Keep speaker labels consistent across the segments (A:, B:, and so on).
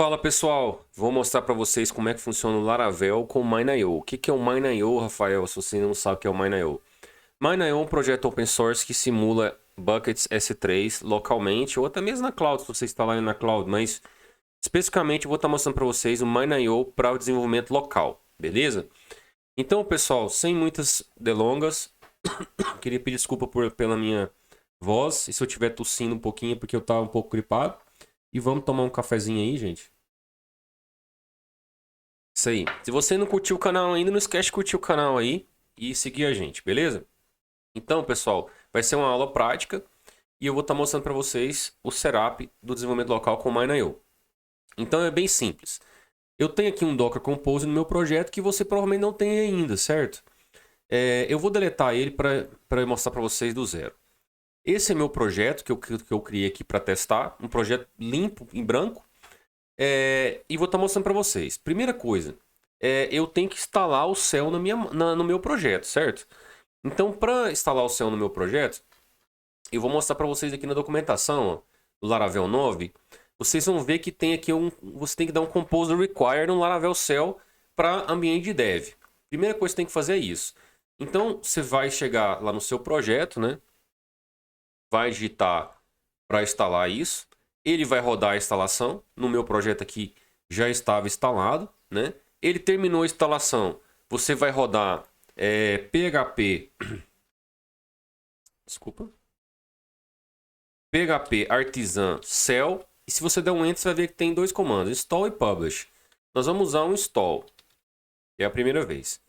A: Fala pessoal, vou mostrar para vocês como é que funciona o Laravel com o MineIO. O que é o MineIO, Rafael, se você não sabe o que é o MineIO? MineIO é um projeto open source que simula buckets S3 localmente ou até mesmo na cloud, se você instalar na cloud, mas especificamente eu vou estar mostrando para vocês o MineIO para o desenvolvimento local, beleza? Então pessoal, sem muitas delongas, queria pedir desculpa pela minha voz e se eu estiver tossindo um pouquinho é porque eu estava um pouco gripado. E vamos tomar um cafezinho aí, gente. Isso aí. Se você não curtiu o canal ainda, não esquece de curtir o canal aí e seguir a gente, beleza? Então, pessoal, vai ser uma aula prática e eu vou estar mostrando para vocês o setup do desenvolvimento local com o MineIO. Então é bem simples. Eu tenho aqui um Docker Compose no meu projeto que você provavelmente não tem ainda, certo? Eu vou deletar ele para mostrar para vocês do zero. Esse é meu projeto que eu criei aqui para testar, um projeto limpo, em branco. E vou estar mostrando para vocês. Primeira coisa, eu tenho que instalar o Cell no meu projeto, certo? Então, para instalar o Cell no meu projeto, eu vou mostrar para vocês aqui na documentação, ó, do Laravel 9. Vocês vão ver que tem aqui você tem que dar um Composer Required no Laravel Cell para ambiente de dev. Primeira coisa que você tem que fazer é isso. Então, você vai chegar lá no seu projeto, né? Vai digitar para instalar isso. Ele vai rodar a instalação. No meu projeto aqui já estava instalado, né? Ele terminou a instalação. Você vai rodar PHP. Desculpa. PHP Artisan Cell. E se você der um Enter, você vai ver que tem dois comandos: install e publish. Nós vamos usar um install, que é a primeira vez.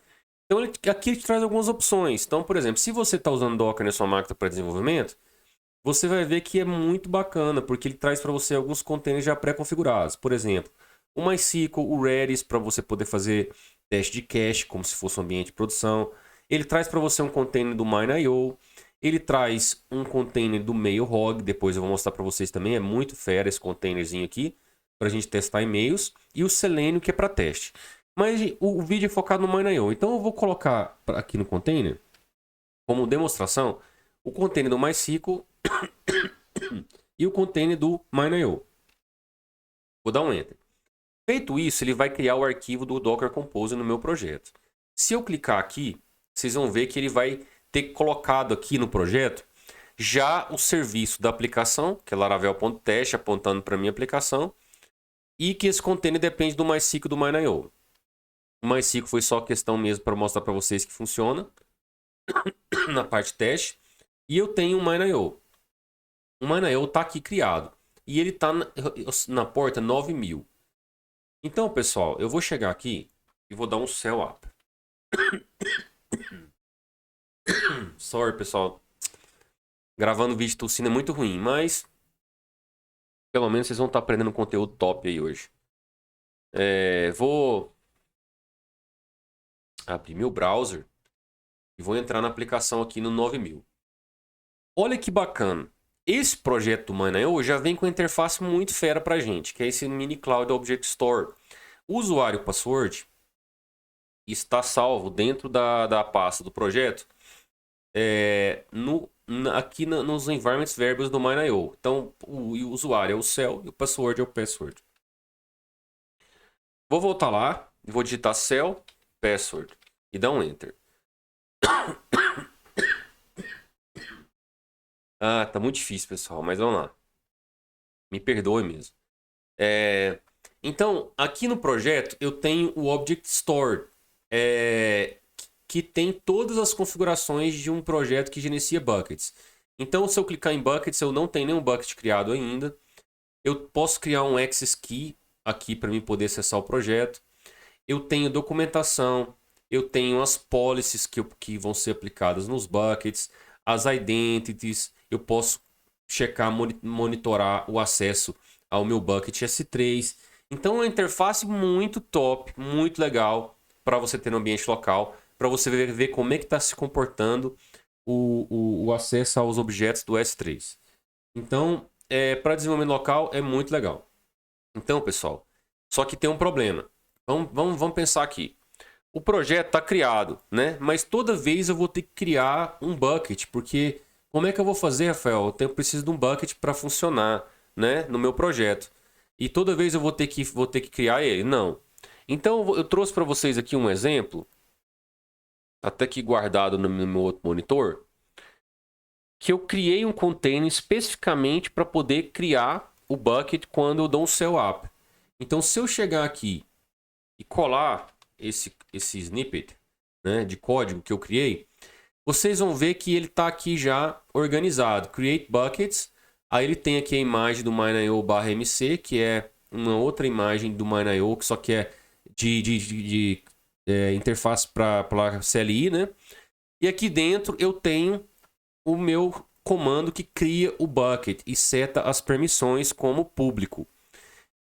A: Então aqui ele te traz algumas opções. Então, por exemplo, se você está usando Docker na sua máquina para desenvolvimento, você vai ver que é muito bacana, porque ele traz para você alguns containers já pré-configurados. Por exemplo, o MySQL, o Redis, para você poder fazer teste de cache, como se fosse um ambiente de produção. Ele traz para você um container do MineIO. Ele traz um container do MailHog, depois eu vou mostrar para vocês também. É muito fera esse containerzinho aqui, para a gente testar e-mails. E o Selenium, que é para teste. Mas o vídeo é focado no MineIO. Então eu vou colocar aqui no container, como demonstração, o container do MySQL e o container do MineIO. Vou dar um Enter. Feito isso, ele vai criar o arquivo do Docker Compose no meu projeto. Se eu clicar aqui, vocês vão ver que ele vai ter colocado aqui no projeto já o serviço da aplicação, que é laravel.test, apontando para a minha aplicação, e que esse container depende do MySQL do MineIO. O MySQL foi só questão mesmo para mostrar para vocês que funciona na parte teste. E eu tenho o MineIO. O MineIO está aqui criado. E ele está na porta 9000. Então, pessoal, eu vou chegar aqui e vou dar um cell up. Sorry, pessoal. Gravando vídeo tossindo é muito ruim, mas pelo menos vocês vão estar aprendendo conteúdo top aí hoje. Vou abrir meu browser e vou entrar na aplicação aqui no 9000. Olha que bacana. Esse projeto do MineIO já vem com interface muito fera pra gente, que é esse Mini Cloud Object Store. O usuário e password está salvo dentro da pasta do projeto aqui nos environments variables do MineIO. Então, o usuário é o cell e o password é o password. Vou voltar lá, vou digitar cell, password e dar um Enter. Ah, tá muito difícil, pessoal, mas vamos lá. Me perdoe mesmo. Então, aqui no projeto, eu tenho o Object Store, que tem todas as configurações de um projeto que gerencia buckets. Então, se eu clicar em buckets, eu não tenho nenhum bucket criado ainda. Eu posso criar um access key aqui para mim poder acessar o projeto. Eu tenho documentação, eu tenho as policies que vão ser aplicadas nos buckets, as identities. Eu posso checar, monitorar o acesso ao meu bucket S3. Então é uma interface muito top, muito legal para você ter no ambiente local, para você ver como é que está se comportando o acesso aos objetos do S3. Então, para desenvolvimento local é muito legal. Então, pessoal, só que tem um problema. Vamos pensar aqui. O projeto está criado, né? Mas toda vez eu vou ter que criar um bucket, porque como é que eu vou fazer, Rafael? Eu preciso de um bucket para funcionar, né? No meu projeto. e toda vez eu vou ter que criar ele. Não. Então eu trouxe para vocês aqui um exemplo, até que guardado no meu outro monitor, que eu criei um container especificamente para poder criar o bucket quando eu dou um cell up. Então se eu chegar aqui e colar esse snippet, né, de código que eu criei, vocês vão ver que ele está aqui já organizado. Create buckets. Aí ele tem aqui a imagem do MineIO/MC, que é uma outra imagem do MineIO, que só que é de interface para CLI, né? E aqui dentro eu tenho o meu comando que cria o bucket e seta as permissões como público.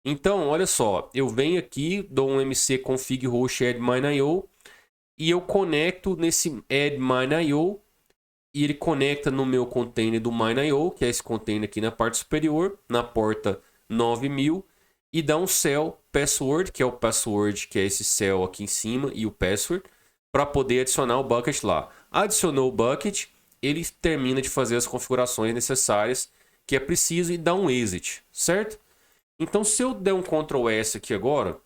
A: Então, olha só, eu venho aqui, dou um mc config host add MineIO e eu conecto nesse add MineIO e ele conecta no meu container do MineIO, que é esse container aqui na parte superior, na porta 9000, e dá um cell password, que é o password, que é esse cell aqui em cima, e o password, para poder adicionar o bucket lá. Adicionou o bucket, ele termina de fazer as configurações necessárias que é preciso e dá um exit, certo? Então, se eu der um Ctrl S aqui agora,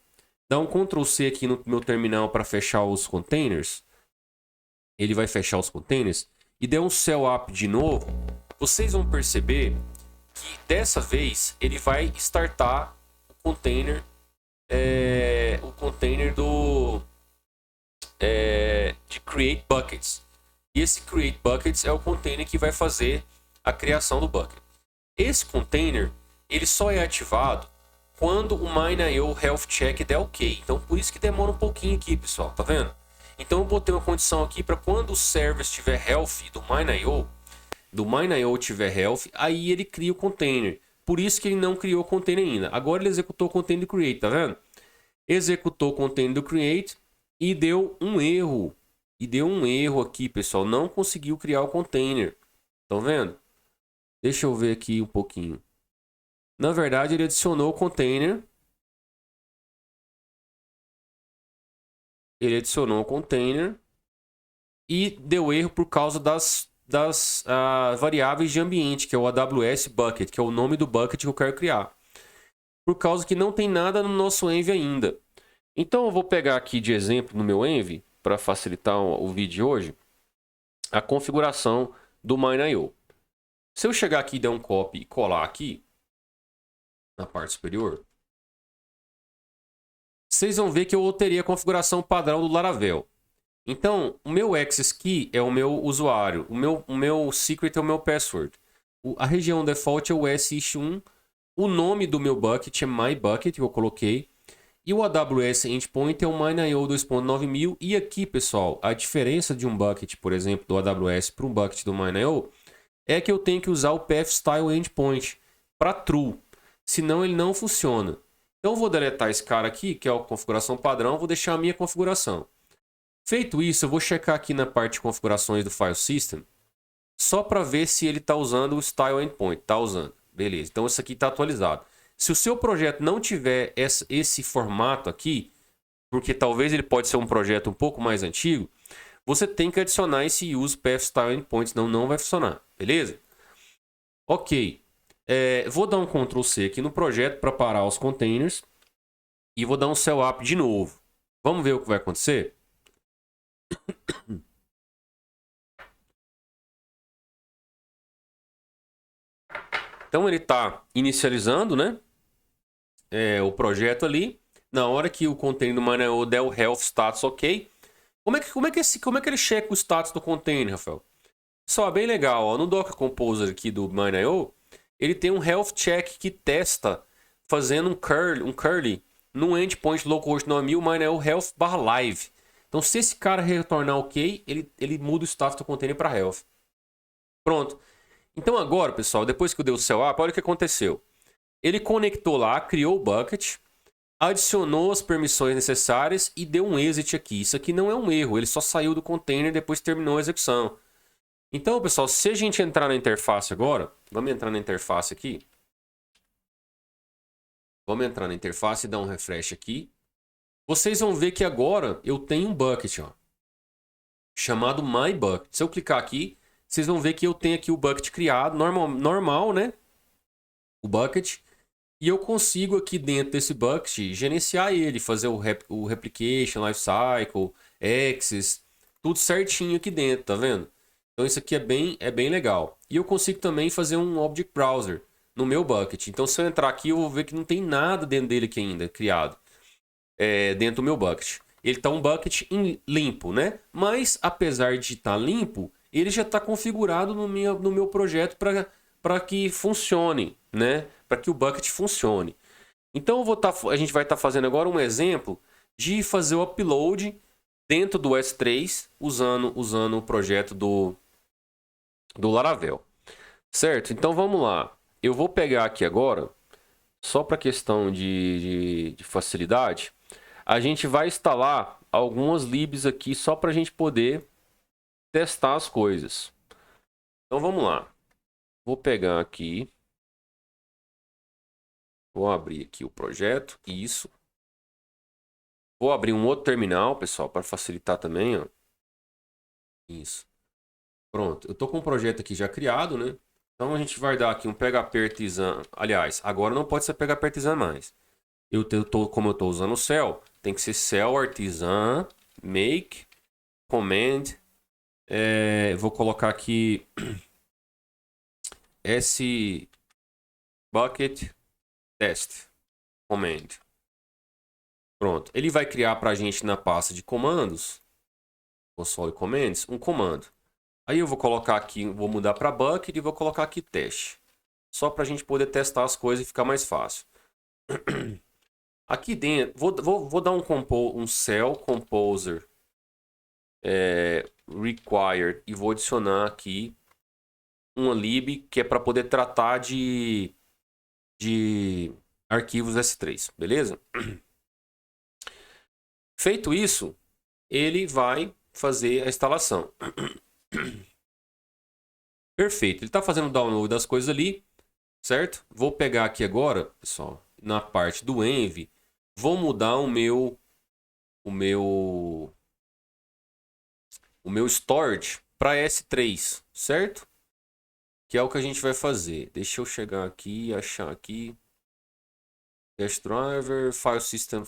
A: dá um Ctrl C aqui no meu terminal para fechar os containers, ele vai fechar os containers, e der um cell up de novo, vocês vão perceber que dessa vez ele vai startar o container, de create buckets. E esse create buckets é o container que vai fazer a criação do bucket. Esse container ele só é ativado quando o MineIO Health Check der ok. Então por isso que demora um pouquinho aqui, pessoal, tá vendo? Então eu botei uma condição aqui para quando o server estiver healthy do MineIO tiver healthy, aí ele cria o container. Por isso que ele não criou o container ainda. Agora ele executou o container do create, tá vendo? Executou o container do create e deu um erro. E deu um erro aqui, pessoal. Não conseguiu criar o container. Estão vendo? Deixa eu ver aqui um pouquinho. Na verdade, ele adicionou o container. Ele adicionou o container e deu erro por causa das variáveis de ambiente, que é o AWS Bucket, que é o nome do bucket que eu quero criar. Por causa que não tem nada no nosso env ainda. Então eu vou pegar aqui de exemplo no meu env, para facilitar o vídeo de hoje, a configuração do MineIO. Se eu chegar aqui e der um copy e colar aqui, na parte superior, vocês vão ver que eu teria a configuração padrão do Laravel. Então, o meu access key é o meu usuário, o meu secret é o meu password. A região default é o sissue1, o nome do meu bucket é mybucket, que eu coloquei, e o AWS endpoint é o MineIO 2.9000. E aqui, pessoal, a diferença de um bucket, por exemplo, do AWS para um bucket do MineIO, é que eu tenho que usar o path_style endpoint para true, senão ele não funciona. Então eu vou deletar esse cara aqui, que é a configuração padrão, vou deixar a minha configuração. Feito isso, eu vou checar aqui na parte de configurações do file system, só para ver se ele está usando o style endpoint. Está usando. Beleza, então isso aqui está atualizado. Se o seu projeto não tiver esse formato aqui, porque talvez ele pode ser um projeto um pouco mais antigo, você tem que adicionar esse use path_style endpoint, senão não vai funcionar. Beleza? Ok. Vou dar um Ctrl C aqui no projeto para parar os containers. E vou dar um cell up de novo. Vamos ver o que vai acontecer? Então ele está inicializando, né? O projeto ali. Na hora que o container do MineIO der o health status ok. Como é que ele checa o status do container, Rafael? Só bem legal, ó, no Docker Composer aqui do MineIO, ele tem um health check que testa fazendo um curly no endpoint localhost 9000 MineIO health/live. Então, se esse cara retornar ok, ele muda o status do container para health. Pronto. Então agora, pessoal, depois que eu dei o cell up, olha o que aconteceu. Ele conectou lá, criou o bucket, adicionou as permissões necessárias e deu um exit aqui. Isso aqui não é um erro, ele só saiu do container e depois terminou a execução. Então, pessoal, se a gente entrar na interface agora, vamos entrar na interface aqui. Vamos entrar na interface e dar um refresh aqui. Vocês vão ver que agora eu tenho um bucket, ó, chamado mybucket. Se eu clicar aqui, vocês vão ver que eu tenho aqui o bucket criado, normal, né? O bucket. E eu consigo aqui dentro desse bucket gerenciar ele, fazer o replication, lifecycle, access, tudo certinho aqui dentro, tá vendo? Então isso aqui é bem legal. E eu consigo também fazer um object browser no meu bucket. Então se eu entrar aqui eu vou ver que não tem nada dentro dele aqui ainda criado, dentro do meu bucket. Ele está um bucket limpo, né? Mas apesar de estar limpo, ele já está configurado no meu projeto para que funcione, né? Para que o bucket funcione. Então a gente vai estar fazendo agora um exemplo de fazer o upload dentro do S3 usando o projeto do Laravel. Certo? Então vamos lá. Eu vou pegar aqui agora, só para questão de facilidade, a gente vai instalar algumas libs aqui só para a gente poder testar as coisas. Então vamos lá. Vou pegar aqui. Vou abrir aqui o projeto. Isso. Vou abrir um outro terminal, pessoal, para facilitar também, ó. Isso. Pronto. Eu tô com um projeto aqui já criado, né? Então a gente vai dar aqui um PHP Artisan. Aliás, agora não pode ser PHP Artisan mais. Como eu tô usando o Cell, tem que ser Cell Artisan make command. Vou colocar aqui S bucket test command. Pronto. Ele vai criar para a gente na pasta de comandos, console commands, um comando. Aí eu vou colocar aqui, vou mudar para bucket e vou colocar aqui teste. Só para a gente poder testar as coisas e ficar mais fácil. Aqui dentro, vou dar um cell composer required e vou adicionar aqui uma lib que é para poder tratar de arquivos S3, beleza? Feito isso, ele vai fazer a instalação. Perfeito, ele está fazendo o download das coisas ali, certo? Vou pegar aqui agora, pessoal, na parte do env, vou mudar o meu storage para S3, certo? Que é o que a gente vai fazer. Deixa eu chegar aqui e achar aqui. Cache driver, file system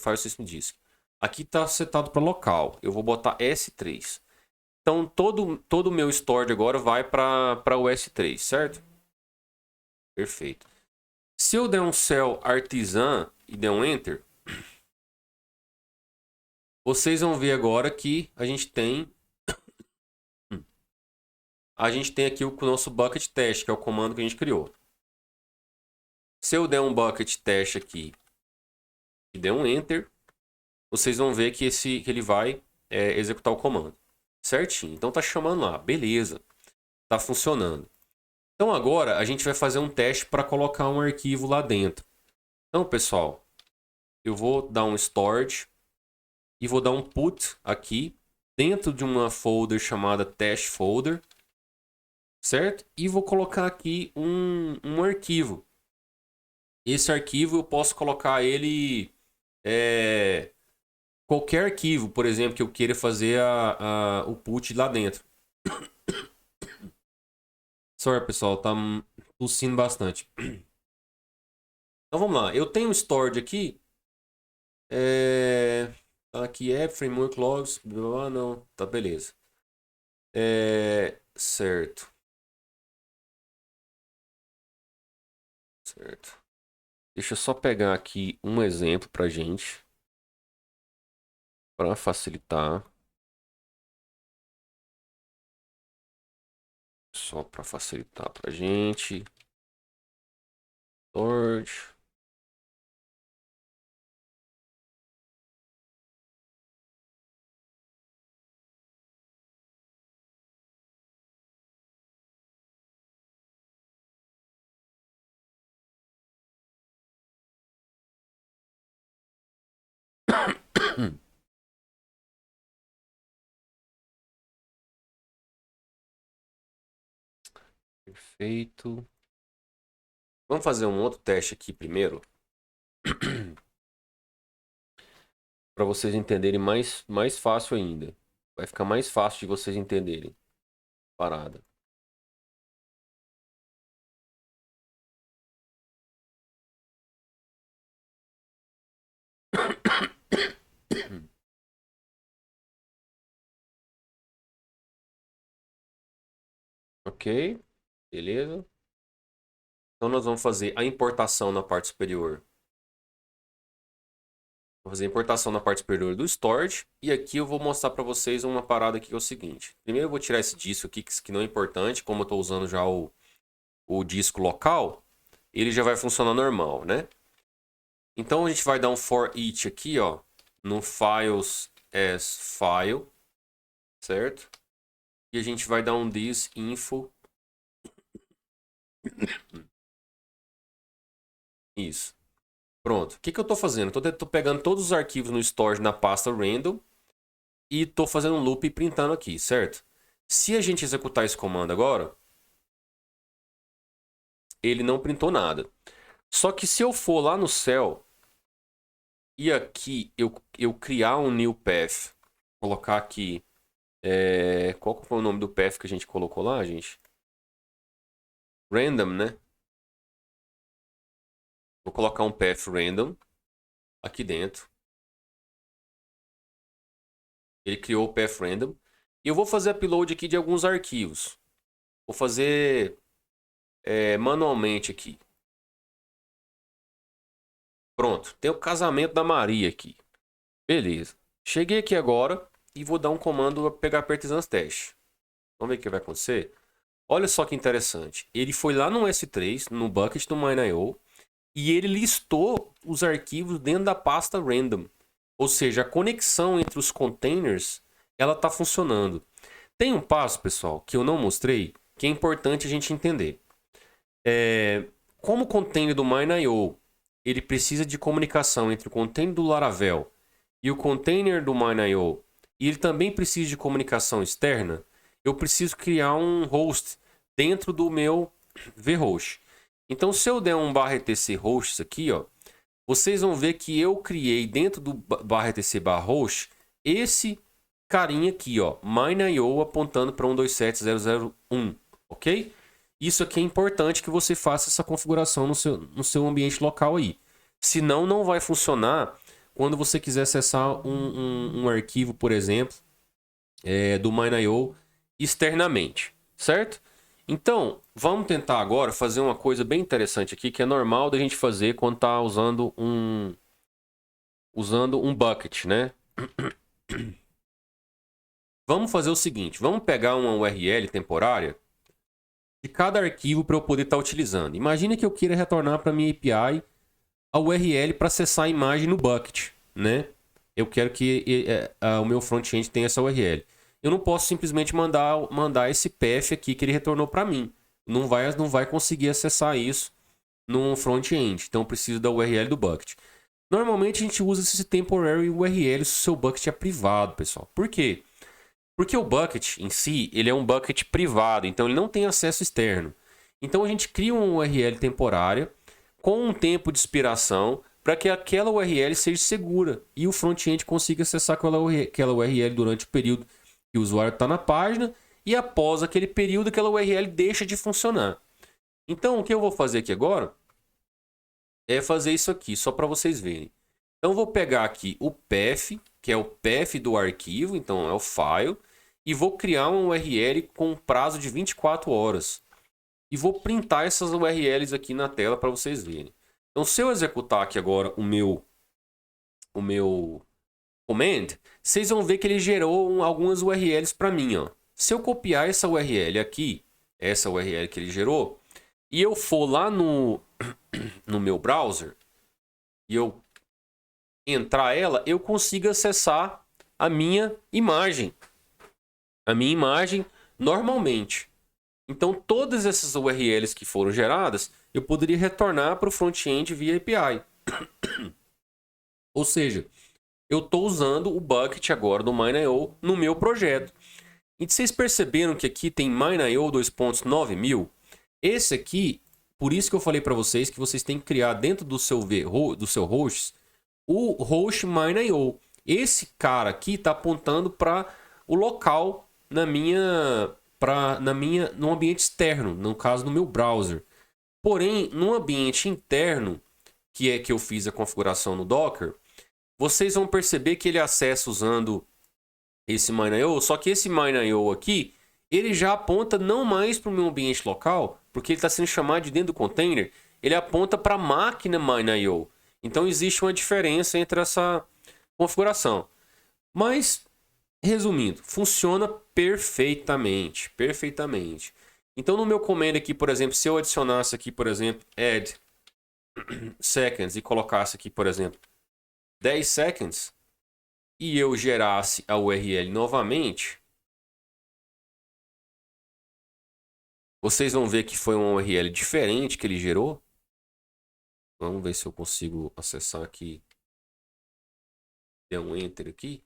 A: disk. Aqui está setado para local. Eu vou botar S3. Então todo o meu storage agora vai para o S3, certo? Perfeito. Se eu der um cell artisan e der um enter, vocês vão ver agora que a gente tem aqui o nosso bucket test, que é o comando que a gente criou. Se eu der um bucket test aqui e der um enter, vocês vão ver que ele vai executar o comando. Certinho. Então tá chamando lá. Beleza. Tá funcionando. Então agora a gente vai fazer um teste para colocar um arquivo lá dentro. Então, pessoal, eu vou dar um storage e vou dar um put aqui dentro de uma folder chamada test folder, certo? E vou colocar aqui um arquivo. Esse arquivo eu posso colocar ele qualquer arquivo, por exemplo, que eu queira fazer o put lá dentro. Sorry, pessoal, tá tossindo bastante. Então vamos lá. Eu tenho um storage aqui. Aqui é framework logs. Não, tá beleza. Certo. Certo. Deixa eu só pegar aqui um exemplo pra gente. Para facilitar. Só para facilitar pra gente. Storage. Perfeito. Vamos fazer um outro teste aqui primeiro. Para vocês entenderem mais fácil ainda. Vai ficar mais fácil de vocês entenderem. Parada. Ok, beleza. Então nós vamos fazer a importação na parte superior. Vou fazer a importação na parte superior do storage. E aqui eu vou mostrar para vocês uma parada aqui que é o seguinte. Primeiro eu vou tirar esse disco aqui, que não é importante. Como eu estou usando já o disco local, ele já vai funcionar normal, né? Então a gente vai dar um for each aqui, ó, no files as file, certo? E a gente vai dar um this info. Isso. Pronto. O que eu estou fazendo? Estou pegando todos os arquivos no storage na pasta random e estou fazendo um loop e printando aqui, certo? Se a gente executar esse comando agora, ele não printou nada. Só que se eu for lá no cell e aqui eu criar um new path, colocar aqui, qual que foi o nome do path que a gente colocou lá, gente? Random, né? Vou colocar um path random aqui dentro. Ele criou o path random. E eu vou fazer upload aqui de alguns arquivos. Vou fazer manualmente aqui. Pronto, tem o casamento da Maria aqui. Beleza. Cheguei aqui agora e vou dar um comando para pegar Pertizans Teste. Vamos ver o que vai acontecer. Olha só que interessante. Ele foi lá no S3, no bucket do MineIO, e ele listou os arquivos dentro da pasta random. Ou seja, a conexão entre os containers, ela está funcionando. Tem um passo, pessoal, que eu não mostrei, que é importante a gente entender. Como o container do MineIO, ele precisa de comunicação entre o container do Laravel e o container do MineIO, e ele também precisa de comunicação externa, eu preciso criar um host dentro do meu vhost. Então, se eu der um /etc hosts aqui, ó, vocês vão ver que eu criei dentro do /etc /host esse carinha aqui, ó, MineIO apontando para 127.0.0.1, ok? Isso aqui é importante que você faça essa configuração no seu ambiente local aí. Senão, não vai funcionar quando você quiser acessar um arquivo, por exemplo, do MineIO externamente, certo? Então, vamos tentar agora fazer uma coisa bem interessante aqui, que é normal da gente fazer quando está usando um bucket, né? Vamos fazer o seguinte, vamos pegar uma URL temporária de cada arquivo para eu poder estar utilizando. Imagina que eu queira retornar para minha API a URL para acessar a imagem no bucket, né? Eu quero que o meu front-end tenha essa URL. Eu não posso simplesmente mandar esse path aqui que ele retornou para mim. Não vai conseguir acessar isso no front-end. Então eu preciso da URL do bucket. Normalmente a gente usa esse temporary URL se o seu bucket é privado, pessoal. Por quê? Porque o bucket em si, ele é um bucket privado, então ele não tem acesso externo. Então a gente cria uma URL temporária com um tempo de expiração para que aquela URL seja segura e o front-end consiga acessar aquela URL durante o período que o usuário está na página e após aquele período aquela URL deixa de funcionar. Então o que eu vou fazer aqui agora é fazer isso aqui, só para vocês verem. Então eu vou pegar aqui o path, que é o path do arquivo, então é o file, e vou criar uma URL com um prazo de 24 horas. E vou printar essas URLs aqui na tela para vocês verem. Então se eu executar aqui agora o meu command, vocês vão ver que ele gerou algumas URLs para mim, ó. Se eu copiar essa URL aqui, essa URL que ele gerou, e eu for lá no meu browser, e eu entrar ela, eu consigo acessar a minha imagem. A minha imagem normalmente. Então todas essas URLs que foram geradas, eu poderia retornar para o front-end via API. Ou seja, eu estou usando o bucket agora do MineIO no meu projeto. E vocês perceberam que aqui tem MineIO 2.9000? Esse aqui, por isso que eu falei para vocês que vocês têm que criar dentro do seu host o host MineIO. Esse cara aqui está apontando para o local no ambiente externo, no caso no meu browser. Porém, no ambiente interno, que é que eu fiz a configuração no Docker, vocês vão perceber que ele acessa usando esse MineIO, só que esse MineIO aqui, ele já aponta não mais para o meu ambiente local, porque ele está sendo chamado de dentro do container, ele aponta para a máquina MineIO. Então existe uma diferença entre essa configuração. Mas, resumindo, funciona perfeitamente, perfeitamente. Então no meu command aqui, por exemplo, se eu adicionasse aqui, por exemplo, add seconds e colocasse aqui, por exemplo, 10 seconds e eu gerasse a URL novamente, vocês vão ver que foi uma URL diferente que ele gerou. Vamos ver se eu consigo acessar aqui. Dê um enter aqui.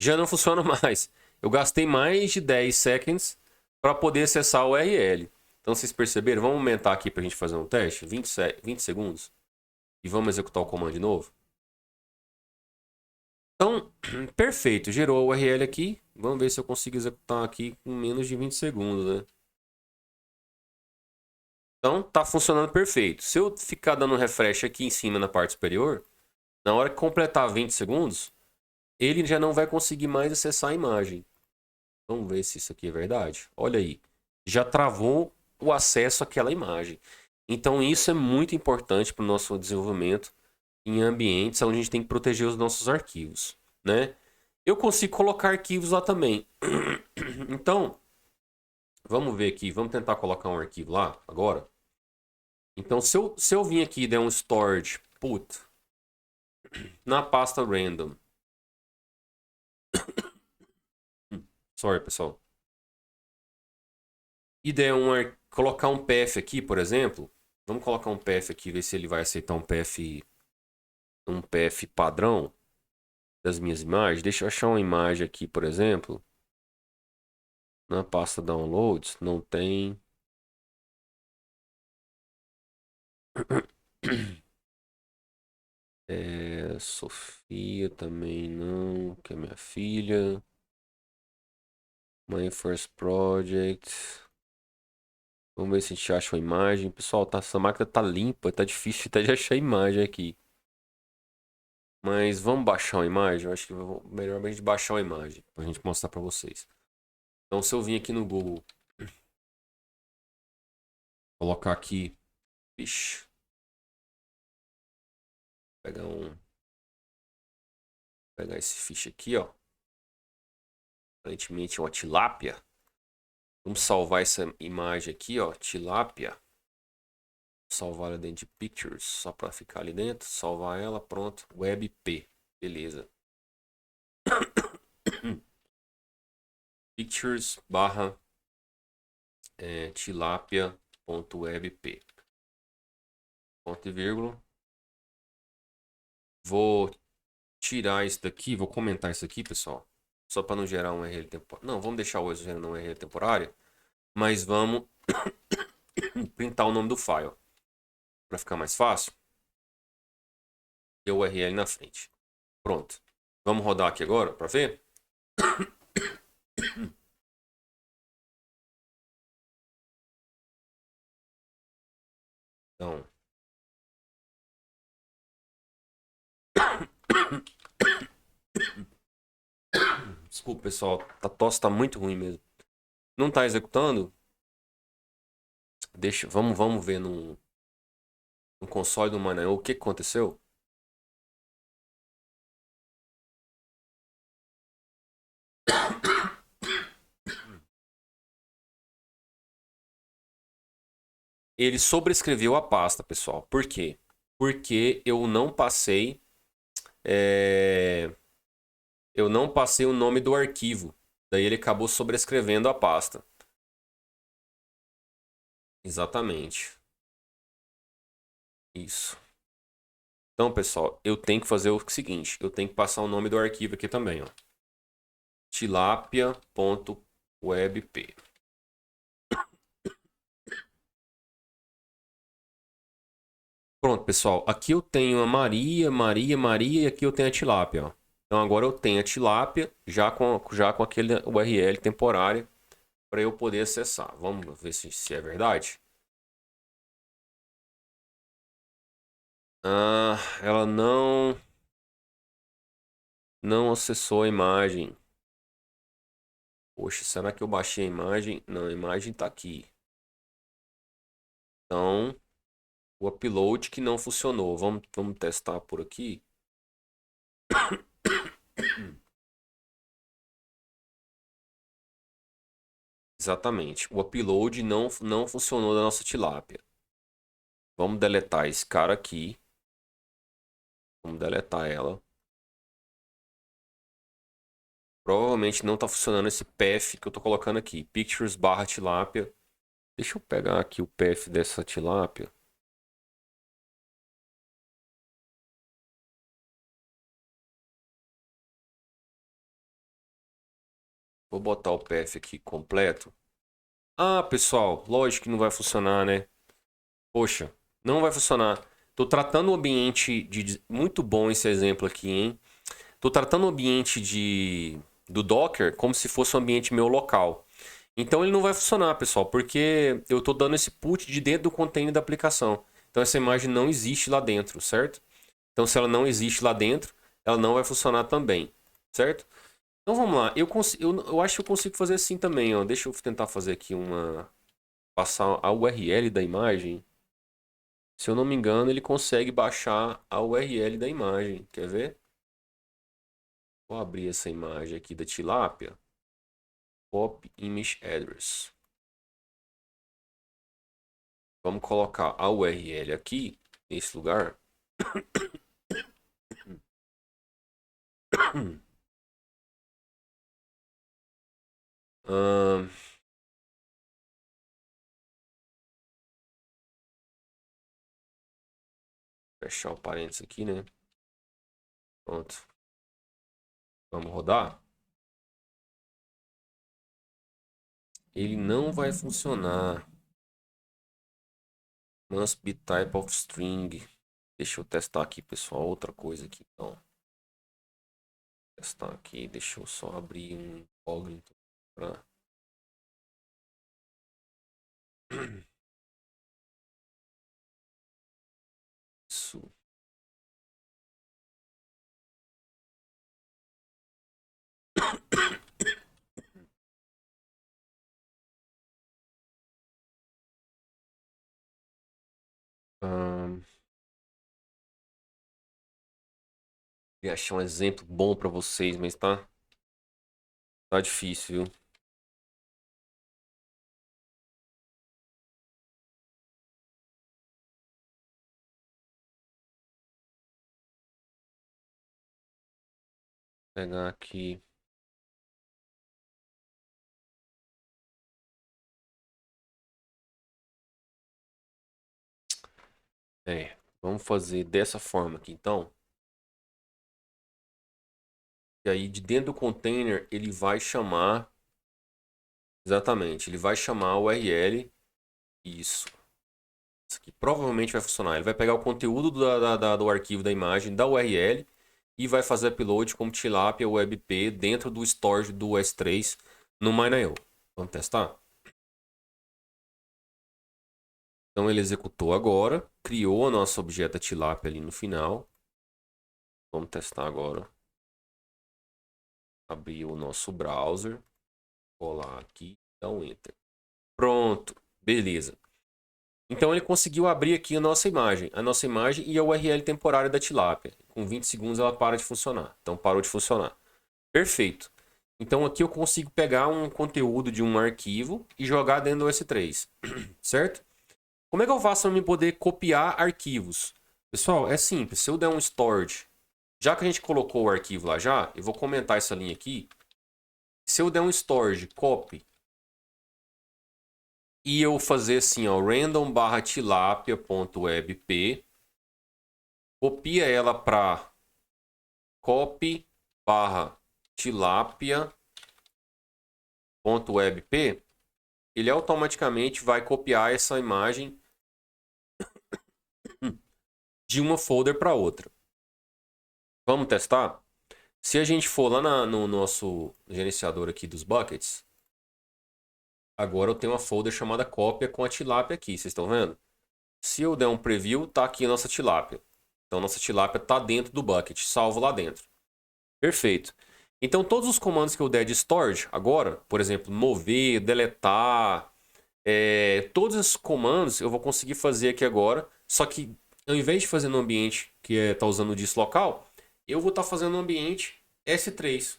A: Já não funciona mais. Eu gastei mais de 10 seconds para poder acessar a URL. Então vocês perceberam? Vamos aumentar aqui para a gente fazer um teste. 20 segundos. E vamos executar o comando de novo. Então, perfeito. Gerou a URL aqui. Vamos ver se eu consigo executar aqui com menos de 20 segundos, né? Então, tá funcionando perfeito. Se eu ficar dando um refresh aqui em cima na parte superior, na hora que completar 20 segundos, ele já não vai conseguir mais acessar a imagem. Vamos ver se isso aqui é verdade. Olha aí. Já travou o acesso àquela imagem. Então, isso é muito importante para o nosso desenvolvimento em ambientes onde a gente tem que proteger os nossos arquivos, né? Eu consigo colocar arquivos lá também. Então, vamos ver aqui. Vamos tentar colocar um arquivo lá agora. Então, se eu vir aqui e der um storage put na pasta random. Sorry, pessoal. E der colocar um path aqui, por exemplo. Vamos colocar um path aqui, ver se ele vai aceitar um path padrão das minhas imagens. Deixa eu achar uma imagem aqui, por exemplo. Na pasta downloads, não tem. Sofia também não, que é minha filha. My First Project. Vamos ver se a gente acha uma imagem. Pessoal, essa máquina tá limpa, tá difícil até de achar imagem aqui. Mas vamos baixar uma imagem? Eu acho que melhor a gente baixar uma imagem pra gente mostrar pra vocês. Então se eu vim aqui no Google, colocar aqui, vixe, pegar esse ficha aqui, ó. Aparentemente é uma tilápia. Vamos salvar essa imagem aqui, ó, tilápia. Salvar ela dentro de Pictures, só para ficar ali dentro. Salvar ela, pronto. WebP, beleza. Pictures barra tilápia.webp. Ponto e vírgula. Vou tirar isso daqui, vou comentar isso aqui, pessoal. Só para não gerar um URL temporário. Não, vamos deixar o gerando uma URL temporária. Mas vamos printar o nome do file. Para ficar mais fácil. E o URL na frente. Pronto. Vamos rodar aqui agora para ver? Então. Desculpa, pessoal. A tosse tá muito ruim mesmo. Não tá executando? Vamos ver no console do Maranhão o que aconteceu. Ele sobrescreveu a pasta, pessoal. Por quê? Porque eu não passei eu não passei o nome do arquivo. Daí ele acabou sobrescrevendo a pasta. Exatamente. Isso. Então, pessoal, eu tenho que fazer o seguinte. Eu tenho que passar o nome do arquivo aqui também, ó. tilapia.webp. Pronto, pessoal. Aqui eu tenho a Maria, Maria, Maria e aqui eu tenho a tilápia, ó. Então agora eu tenho a tilápia já com aquele URL temporário para eu poder acessar. Vamos ver se é verdade. Ah, ela não acessou a imagem. Poxa, será que eu baixei a imagem? Não, a imagem tá aqui. Então, o upload que não funcionou. Vamos testar por aqui. Exatamente. O upload não funcionou da nossa tilápia. Vamos deletar esse cara aqui. Vamos deletar ela. Provavelmente não está funcionando esse path que eu estou colocando aqui. Pictures barra tilápia. Deixa eu pegar aqui o path dessa tilápia. Vou botar o path aqui completo. Ah, pessoal, lógico que não vai funcionar, né? Poxa, não vai funcionar. Tô tratando o ambiente de... Muito bom esse exemplo aqui, hein? Tô tratando o ambiente do Docker como se fosse um ambiente meu local. Então ele não vai funcionar, pessoal, porque eu tô dando esse put de dentro do container da aplicação. Então essa imagem não existe lá dentro, certo? Então se ela não existe lá dentro, ela não vai funcionar também, certo? Então vamos lá. Eu acho que eu consigo fazer assim também, ó. Deixa eu tentar fazer aqui uma... Passar a URL da imagem. Se eu não me engano, ele consegue baixar a URL da imagem. Quer ver? Vou abrir essa imagem aqui da tilápia. Pop Image Address. Vamos colocar a URL aqui, nesse lugar. Ahn, fechar o parênteses aqui, né? Pronto. Vamos rodar. Ele não vai funcionar. Must be type of string. Deixa eu testar aqui, pessoal. Outra coisa aqui, então. Testar aqui. Deixa eu só abrir um incógnito para... Isso. Queria achar um exemplo bom para vocês, mas tá difícil, viu? Vou pegar aqui. Vamos fazer dessa forma aqui, então. E aí, de dentro do container, ele vai chamar... Exatamente, ele vai chamar a URL. Isso. Isso aqui provavelmente vai funcionar. Ele vai pegar o conteúdo do arquivo da imagem, da URL, e vai fazer upload como tilapia WebP dentro do storage do S3 no MineIO. Vamos testar? Então ele executou agora, criou a nossa objeto tilapia ali no final. Vamos testar agora. Abrir o nosso browser, colar aqui, dar um enter. Pronto, beleza. Então ele conseguiu abrir aqui a nossa imagem e a URL temporária da tilápia. Com 20 segundos ela para de funcionar. Então parou de funcionar. Perfeito. Então aqui eu consigo pegar um conteúdo de um arquivo e jogar dentro do S3, certo? Como é que eu faço para me poder copiar arquivos? Pessoal, é simples. Se eu der um storage, já que a gente colocou o arquivo lá já, eu vou comentar essa linha aqui. Se eu der um storage copy e eu fazer assim, ó, random barra tilapia.webp, copia ela para copy barra tilapia.webp, ele automaticamente vai copiar essa imagem de uma folder para outra. Vamos testar? Se a gente for lá no nosso gerenciador aqui dos buckets, agora eu tenho uma folder chamada cópia com a tilápia aqui, vocês estão vendo? Se eu der um preview, tá aqui a nossa tilápia. Então nossa tilápia tá dentro do bucket, salvo lá dentro. Perfeito. Então, todos os comandos que eu der de storage agora, por exemplo, mover, deletar, todos esses comandos eu vou conseguir fazer aqui agora, só que ao invés de fazer no ambiente que está usando o disk local, eu vou estar fazendo no ambiente S3.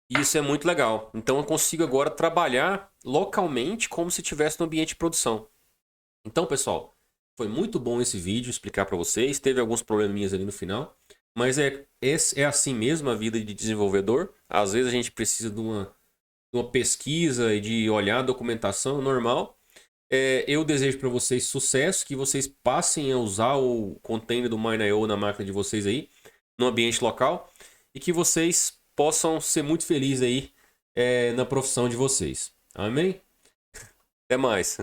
A: E isso é muito legal. Então eu consigo agora trabalhar localmente como se estivesse no ambiente de produção. Então, pessoal, foi muito bom esse vídeo explicar para vocês. Teve alguns probleminhas ali no final, mas é assim mesmo a vida de desenvolvedor. Às vezes a gente precisa de uma pesquisa e de olhar a documentação normal. Eu desejo para vocês sucesso, que vocês passem a usar o container do MineIO na máquina de vocês aí, no ambiente local, e que vocês possam ser muito felizes aí na profissão de vocês. Amém? Até mais.